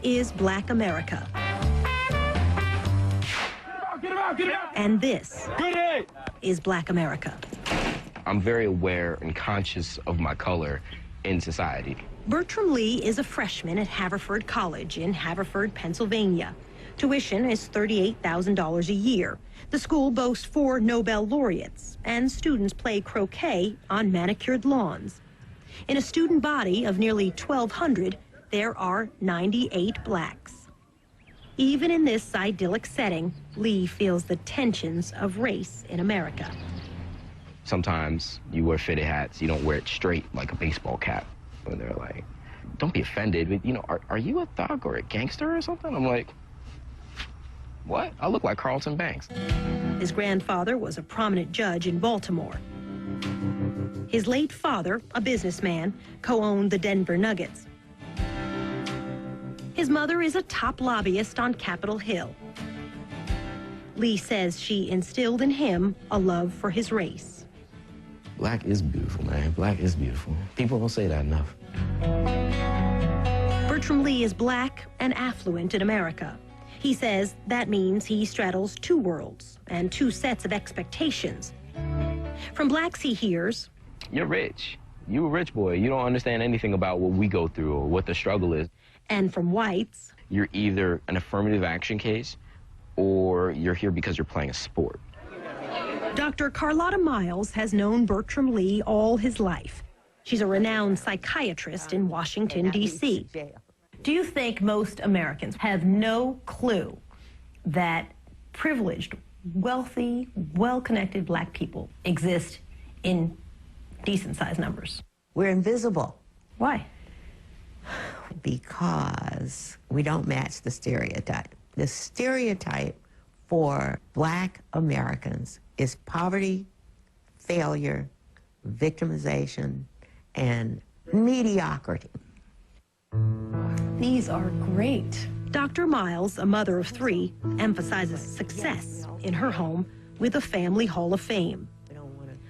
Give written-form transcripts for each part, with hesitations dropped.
is Black America. And this is Black America. I'm very aware and conscious of my color in society. Bertram Lee is a freshman at Haverford College in Haverford, Pennsylvania. Tuition is $38,000 a year. The school boasts 4 Nobel laureates, and students play croquet on manicured lawns. In a student body of nearly 1,200, there are 98 blacks. Even in this idyllic setting, Lee feels the tensions of race in America. Sometimes you wear fitted hats, you don't wear it straight like a baseball cap. And they're like, don't be offended, but, you know, are you a thug or a gangster or something? I'm like, what? I look like Carlton Banks. His grandfather was a prominent judge in Baltimore. His late father, a businessman, co-owned the Denver Nuggets. His mother is a top lobbyist on Capitol Hill. Lee says she instilled in him a love for his race. Black is beautiful, man. Black is beautiful. People don't say that enough. Bertram Lee is black and affluent in America. He says that means he straddles 2 worlds and 2 sets of expectations. From blacks he hears, you're rich. You a rich boy. You don't understand anything about what we go through or what the struggle is. And from whites, you're either an affirmative action case or you're here because you're playing a sport. Dr. Carlotta Miles has known Bertram Lee all his life. She's a renowned psychiatrist in Washington, D.C. Do you think most Americans have no clue that privileged, wealthy, well-connected black people exist in decent-sized numbers? We're invisible. Why? Because we don't match the stereotype. The stereotype for black Americans is poverty, failure, victimization, and mediocrity. These are great. Dr. Miles, a mother of 3, emphasizes success in her home with a family hall of fame.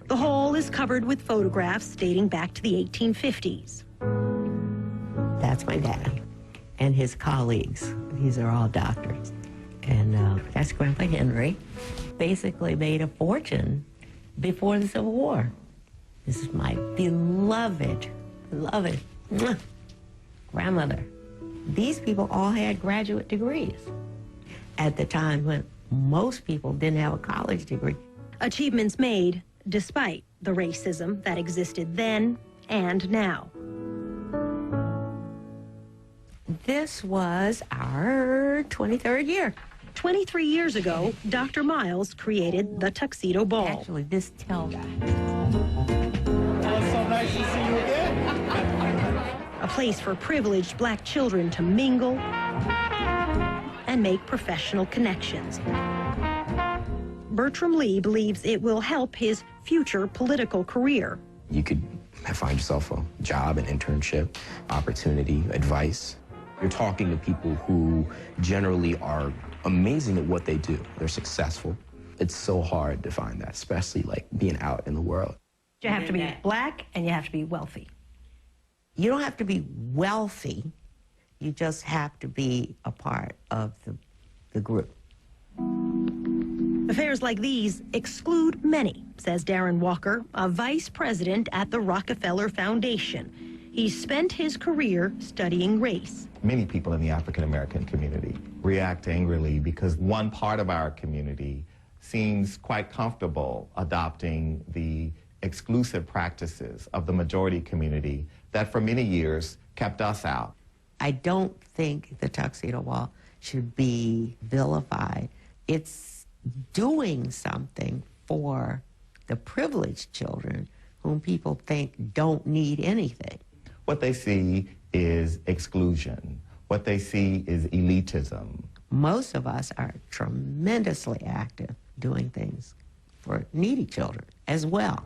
The hall is covered with photographs dating back to the 1850s. That's my dad and his colleagues. These are all doctors. And that's Grandpa Henry. Basically made a fortune before the Civil War. This is my beloved grandmother. These people all had graduate degrees at the time when most people didn't have a college degree. Achievements made despite the racism that existed then and now. This was our 23rd year. 23 years ago, Dr. Miles created the Tuxedo Ball. Actually, this tells. Well, it's so nice to see you again. A place for privileged black children to mingle and make professional connections. Bertram Lee believes it will help his future political career. You could find yourself a job, an internship, opportunity, advice. You're talking to people who generally are amazing at what they do. They're successful. It's so hard to find that, especially like being out in the world. You have to be black and you have to be wealthy. You don't have to be wealthy. You just have to be a part of the group. Affairs like these exclude many, says Darren Walker, a vice president at the Rockefeller Foundation. He spent his career studying race. Many people in the African-American community react angrily because one part of our community seems quite comfortable adopting the exclusive practices of the majority community that for many years kept us out. I don't think the Tuxedo Ball should be vilified. It's doing something for the privileged children whom people think don't need anything. What they see is exclusion. What they see is elitism. Most of us are tremendously active doing things for needy children as well.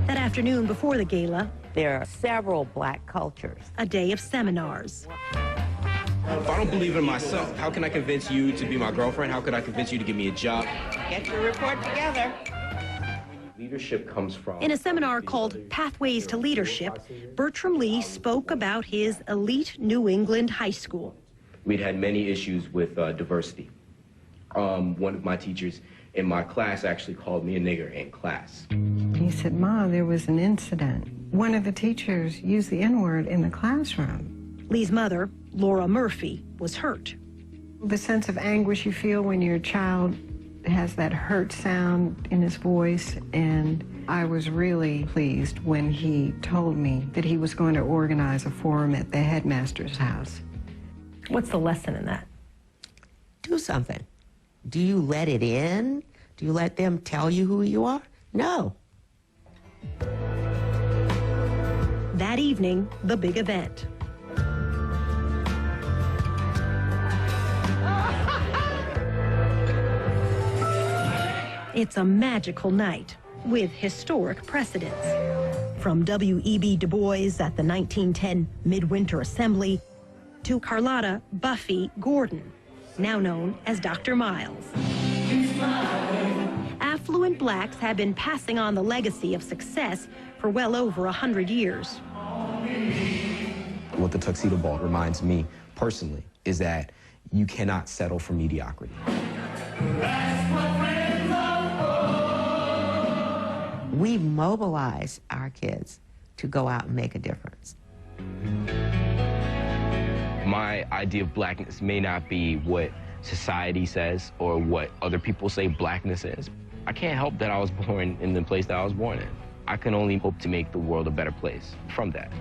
That afternoon before the gala, There are several black cultures. a day of seminars. If I don't believe in myself, how can I convince you to be my girlfriend? How could I convince you to give me a job? Get your report together. Leadership comes from... In a seminar called Pathways to Leadership, Bertram Lee spoke about his elite New England high school. We'd had many issues with diversity. One of my teachers in my class actually called me a nigger in class. He said, "Ma, there was an incident. One of the teachers used the N-word in the classroom." Lee's mother, Laura Murphy, was hurt. The sense of anguish you feel when your child has that hurt sound in his voice, and I was really pleased when he told me that he was going to organize a forum at the headmaster's house. What's the lesson in that? Do something. Do you let it in? Do you let them tell you who you are? No. That evening, the big event. It's a magical night with historic precedents. From W.E.B. Du Bois at the 1910 Midwinter Assembly to Carlotta Buffy Gordon, now known as Dr. Miles. Affluent blacks have been passing on the legacy of success for well over 100 years. What the Tuxedo Ball reminds me personally is that you cannot settle for mediocrity. We mobilize our kids to go out and make a difference. My idea of blackness may not be what society says or what other people say blackness is. I can't help that I was born in the place that I was born in. I can only hope to make the world a better place from that.